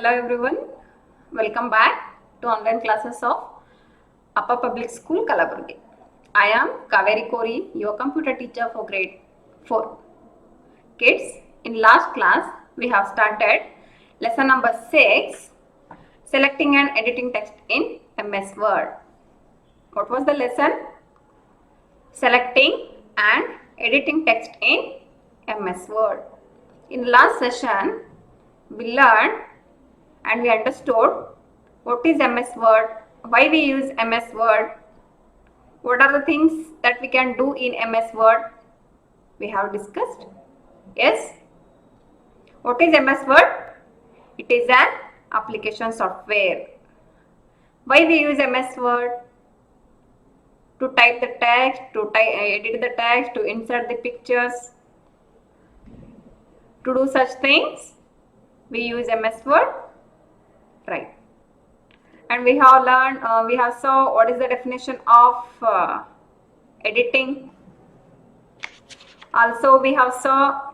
Hello everyone, welcome back to online classes of Upper Public School Kalaburgi. I am Kaveri Kori, your computer teacher for grade 4. Kids, in last class we have started lesson number 6, selecting and editing text in MS Word. What was the lesson? Selecting and editing text in MS Word. In last session we learned and we understood what is MS Word, why we use MS Word, what are the things that we can do in MS Word. We have discussed. Yes? What is MS Word? It is an application software. Why we use MS Word? To type the text, to edit the text, to insert the pictures. To do such things, we use MS Word. Right. And we have learned, we have saw what is the definition of editing. Also we have saw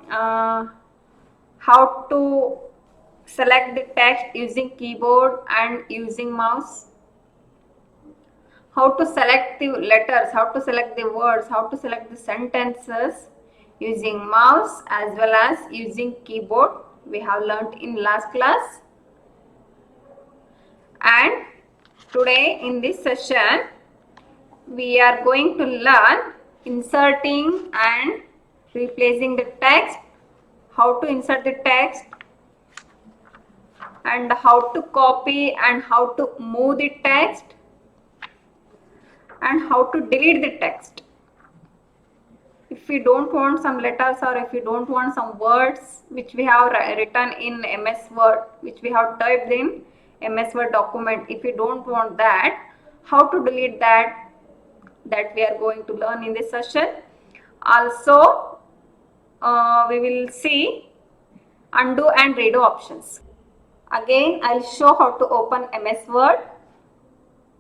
how to select the text using keyboard and using mouse. How to select the letters, how to select the words, how to select the sentences using mouse as well as using keyboard. We have learnt in last class. And today in this session we are going to learn inserting and replacing the text, how to insert the text and how to copy and how to move the text and how to delete the text. If we don't want some letters or if we don't want some words which we have written in MS Word, which we have typed in MS Word document, if we don't want that, how to delete that we are going to learn in this session. Also we will see undo and redo options. Again I'll show how to open MS Word.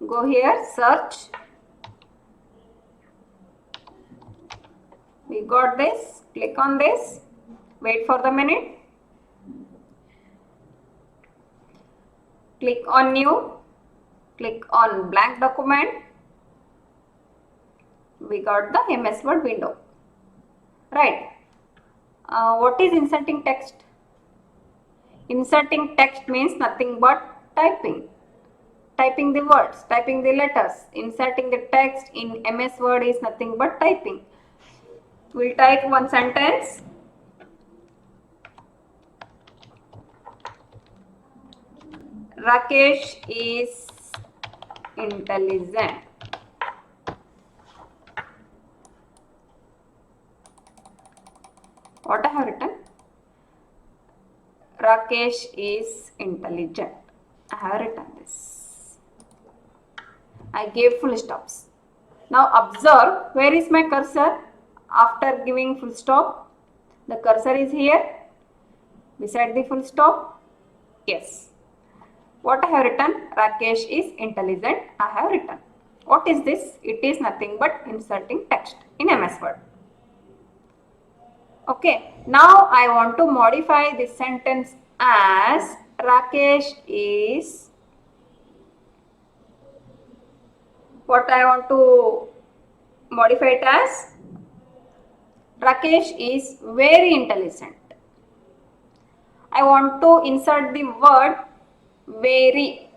Go here, search. We got this, click on this, wait for the minute. Click on new, click on blank document. We got the MS Word window. Right. What is inserting text? Inserting text means nothing but typing. Typing the words, typing the letters. Inserting the text in MS Word is nothing but typing. We'll type one sentence. Rakesh is intelligent. What I have written? Rakesh is intelligent. I have written this. I gave full stops. Now observe, where is my cursor? After giving full stop, the cursor is here beside the full stop. Yes. What I have written? Rakesh is intelligent. I have written. What is this? It is nothing but inserting text in MS Word. Okay. Now I want to modify this sentence as Rakesh is. What I want to modify it as? Rakesh is very intelligent. I want to insert the word very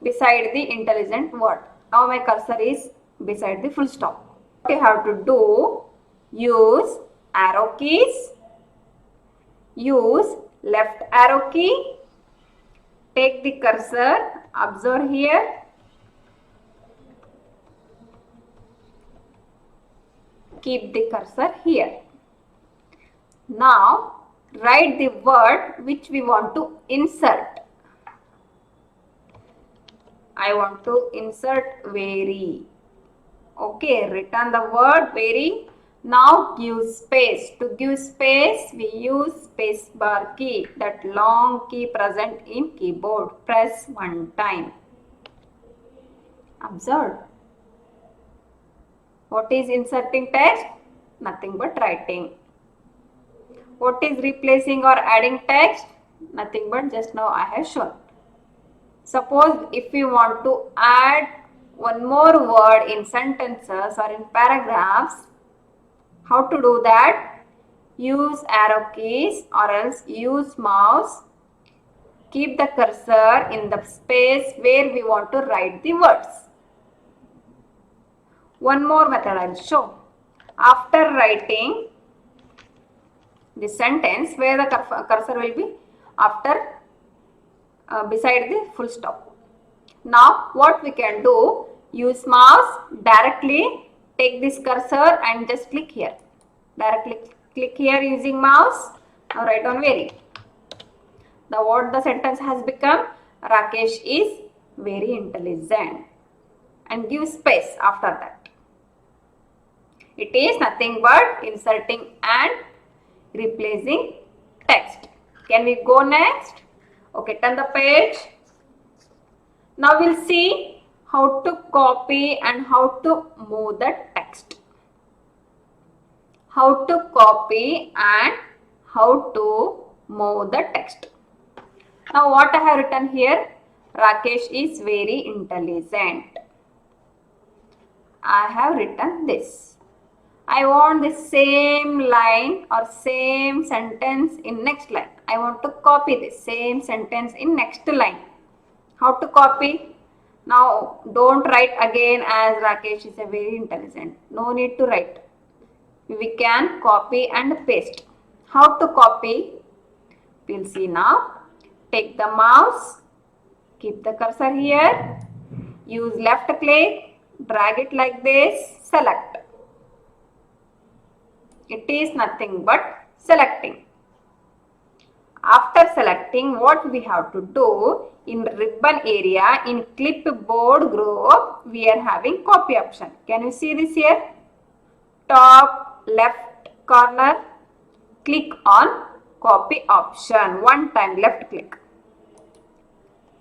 beside the intelligent word. Now my cursor is beside the full stop. What you have to do, use arrow keys, use left arrow key, take the cursor, observe here, keep the cursor here. Now write the word which we want to insert. I want to insert very. Okay, written the word very. Now give space. To give space, we use space bar key, that long key present in keyboard. Press one time. Observe. What is inserting text? Nothing but writing. What is replacing or adding text? Nothing but just now I have shown. Suppose if we want to add one more word in sentences or in paragraphs, how to do that? Use arrow keys or else use mouse. Keep the cursor in the space where we want to write the words. One more method I will show. After writing the sentence, where the cursor will be? After beside the full stop. Now what we can do? Use mouse, directly take this cursor and just click here. Directly click here using mouse. Now write on very. The sentence has become, Rakesh is very intelligent, and give space after that. It is nothing but inserting and replacing text. Can we go next? Okay, turn the page. Now we'll see how to copy and how to move the text. How to copy and how to move the text. Now what I have written here? Rakesh is very intelligent. I have written this. I want the same line or same sentence in next line. I want to copy this same sentence in next line. How to copy? Now don't write again as Rakesh is a very intelligent. No need to write. We can copy and paste. How to copy? We'll see now. Take the mouse, keep the cursor here, use left click, drag it like this, select. It is nothing but selecting. After selecting, what we have to do, in ribbon area, in clipboard group, we are having copy option. Can you see this here? Top left corner, click on copy option. One time left click.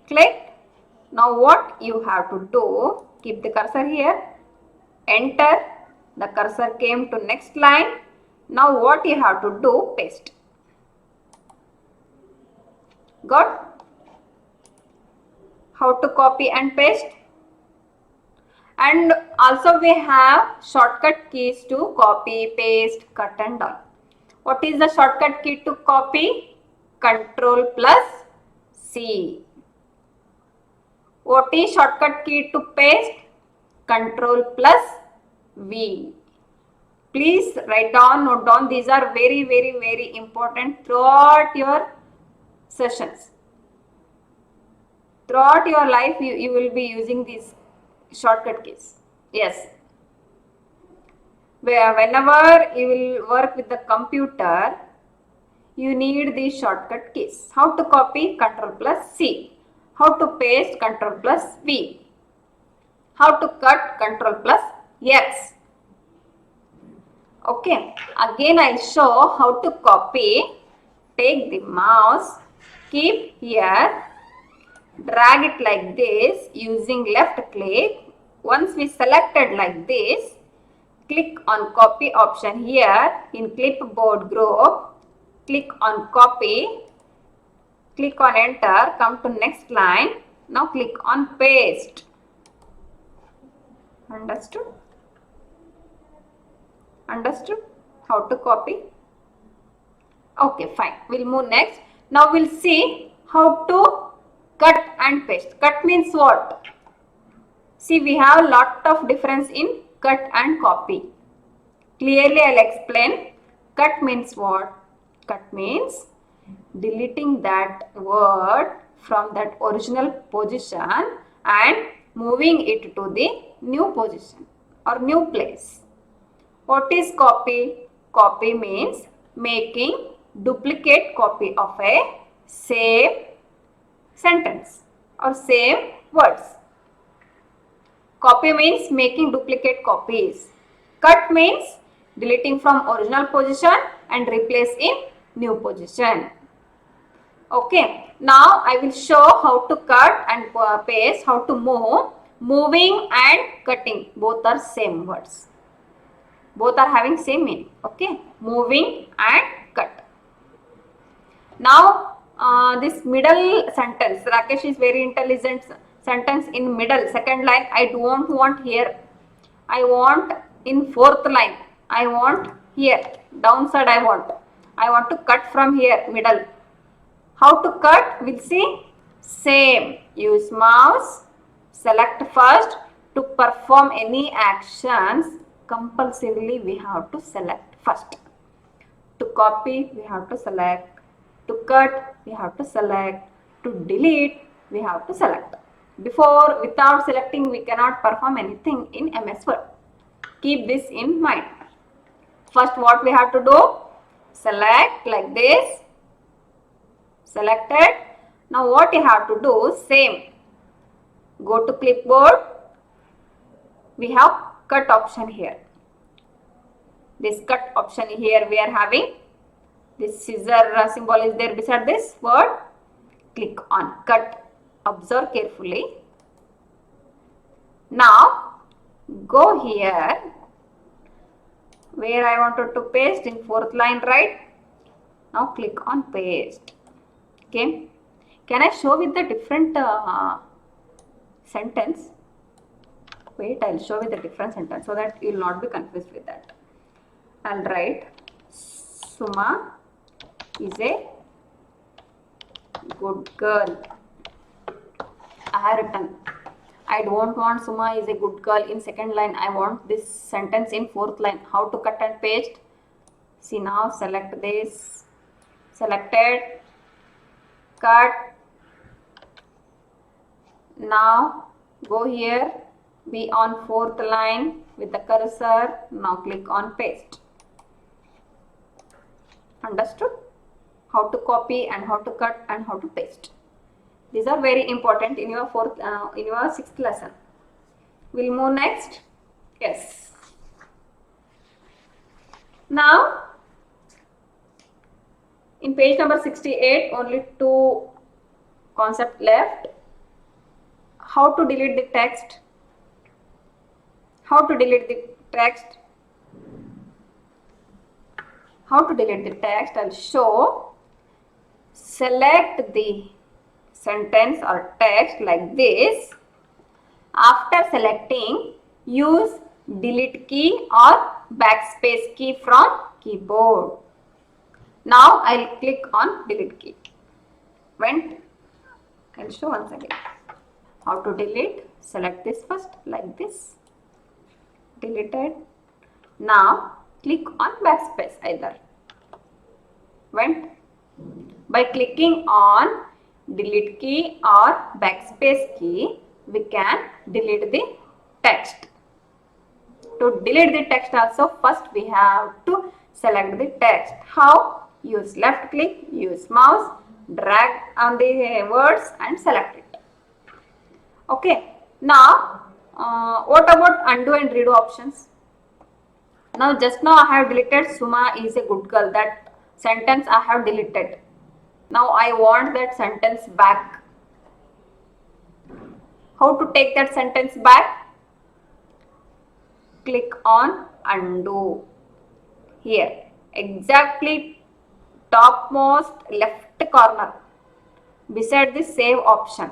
Click. Now what you have to do, keep the cursor here, enter. The cursor came to next line. Now what you have to do, paste. Got? How to copy and paste? And also we have shortcut keys to copy, paste, cut and all. What is the shortcut key to copy? Control plus C. What is shortcut key to paste? Control plus V. Please write down, note down. These are very, very, very important throughout your sessions. Throughout your life, you will be using these shortcut keys. Yes. Whenever you will work with the computer, you need these shortcut keys. How to copy? Control plus C. How to paste? Control plus V. How to cut? Control plus X. Okay. Again, I'll show how to copy. Take the mouse, keep here, drag it like this using left click. Once we selected like this, click on copy option here in clipboard group. Click on copy. Click on enter. Come to next line. Now click on paste. Understood? Understood how to copy? Okay, fine. We'll move next. Now we'll see how to cut and paste. Cut means what? See, we have a lot of difference in cut and copy. Clearly, I'll explain. Cut means what? Cut means deleting that word from that original position and moving it to the new position or new place. What is copy? Copy means making duplicate copy of a same sentence or same words. Copy means making duplicate copies. Cut means deleting from original position and replace in new position. Okay, now I will show how to cut and paste, how to move. Moving and cutting, both are same words. Both are having same meaning. Okay, moving and cut. Now this middle sentence, Rakesh is very intelligent, sentence in middle, second line, I don't want here. I want in fourth line. I want here. Downside I want. I want to cut from here, middle. How to cut? We'll see. Same. Use mouse. Select first. To perform any actions, compulsorily we have to select first. To copy, we have to select. To cut, we have to select. To delete, we have to select. Without selecting, we cannot perform anything in MS Word. Keep this in mind. First, what we have to do? Select like this. Selected. Now, what you have to do? Same. Go to clipboard. We have cut option here. This cut option here we are having. This scissor symbol is there beside this word. Click on cut. Observe carefully. Now, go here where I wanted to paste in fourth line, right? Now click on paste. Okay. Can I show with the different sentence? Wait, I'll show with the different sentence so that you will not be confused with that. I'll write Suma is a good girl. I have written. I don't want Suma is a good girl in second line. I want this sentence in fourth line. How to cut and paste? See, now select this. Selected. Cut. Now go here. Be on fourth line with the cursor. Now click on paste. Understood? How to copy and how to cut and how to paste. These are very important in your sixth lesson. We'll move next. Yes. Now, in page number 68, only two concepts left. How to delete the text. How to delete the text. How to delete the text, I'll show. Select the sentence or text like this. After selecting, use delete key or backspace key from keyboard. Now I'll click on delete key. I'll show once again. How to delete? Select this first like this. Deleted. Now click on backspace either. By clicking on delete key or backspace key, we can delete the text. To delete the text also, first we have to select the text. How? Use left click, use mouse, drag on the words and select it. Okay. Now, what about undo and redo options? Now, just now I have deleted Suma is a good girl. That sentence I have deleted. Now I want that sentence back. How to take that sentence back? Click on undo. Here, exactly topmost left corner beside the save option.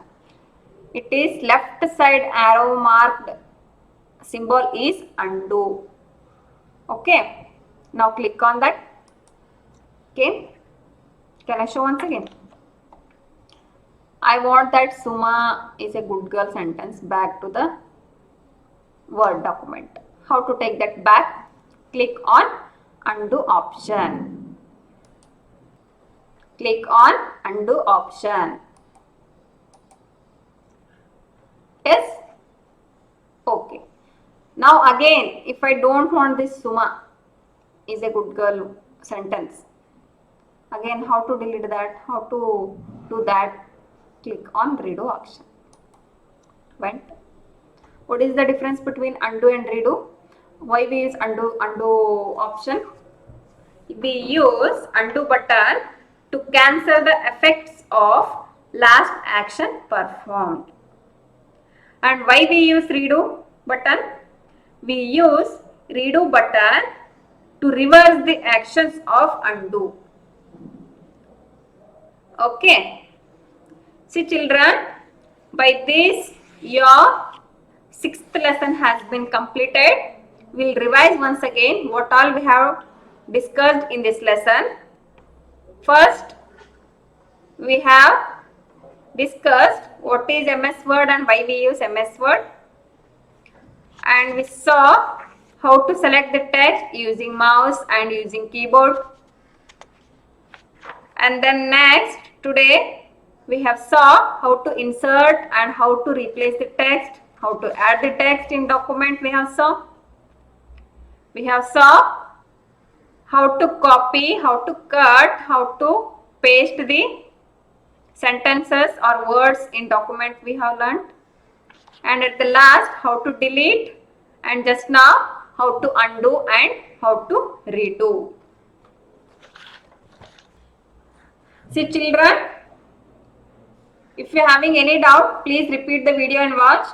It is left side arrow marked symbol is undo. Okay. Now click on that. Okay. Can I show once again? I want that Suma is a good girl sentence back to the Word document. How to take that back? Click on undo option. Click on undo option. Yes? Okay. Now again, if I don't want this Suma is a good girl sentence, again how to delete that, how to do that? Click on redo option. What is the difference between undo and redo? Why we use undo option? We use undo button to cancel the effects of last action performed. And why we use redo button? We use redo button to reverse the actions of undo. Okay. See children, by this your sixth lesson has been completed. We'll revise once again what all we have discussed in this lesson. First, we have discussed what is MS Word and why we use MS Word, and we saw how to select the text using mouse and using keyboard. And then next, today we have saw how to insert and how to replace the text, how to add the text in document. We have saw how to copy, how to cut, how to paste the sentences or words in document we have learnt, and at the last how to delete, and just now how to undo and how to redo. See children, if you are having any doubt, please repeat the video and watch,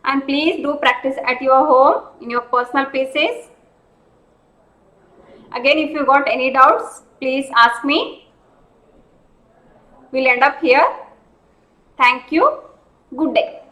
and please do practice at your home in your personal PCs. Again, if you got any doubts, please ask me. We'll end up here. Thank you. Good day.